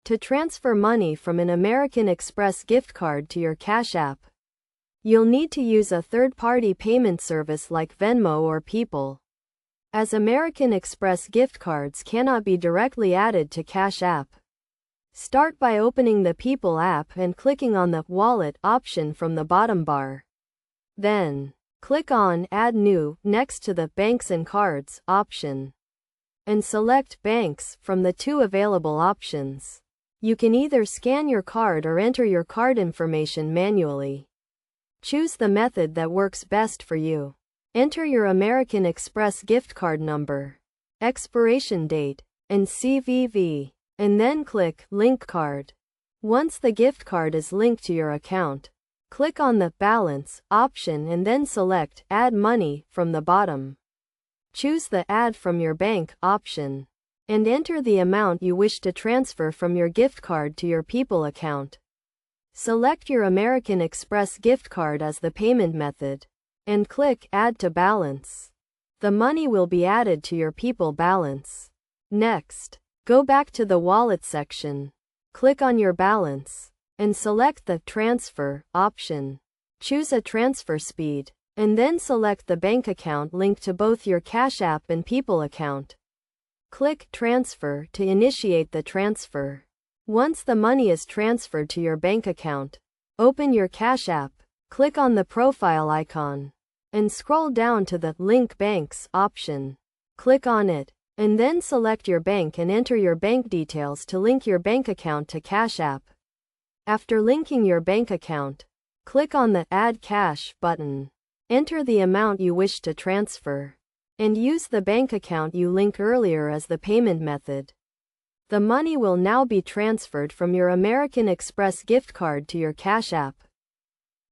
To transfer money from an American Express gift card to your Cash App, you'll need to use a third-party payment service like Venmo or People, as American Express gift cards cannot be directly added to Cash App. Start by opening the People app and clicking on the Wallet option from the bottom bar. Then, click on Add New next to the Banks and Cards option, and select Banks from the two available options. You can either scan your card or enter your card information manually. Choose the method that works best for you. Enter your American Express gift card number, expiration date, and CVV, and then click Link Card. Once the gift card is linked to your account, click on the Balance option and then select Add Money from the bottom. Choose the Add from your bank option, and enter the amount you wish to transfer from your gift card to your People account. Select your American Express gift card as the payment method, and click Add to Balance. The money will be added to your People balance. Next, go back to the Wallet section. Click on your balance, and select the Transfer option. Choose a transfer speed, and then select the bank account linked to both your Cash App and People account. Click Transfer to initiate the transfer. Once the money is transferred to your bank account, open your Cash App, click on the profile icon, and scroll down to the Link Banks option. Click on it, and then select your bank and enter your bank details to link your bank account to Cash App. After linking your bank account, click on the Add Cash button. Enter the amount you wish to transfer, and use the bank account you linked earlier as the payment method. The money will now be transferred from your American Express gift card to your Cash App.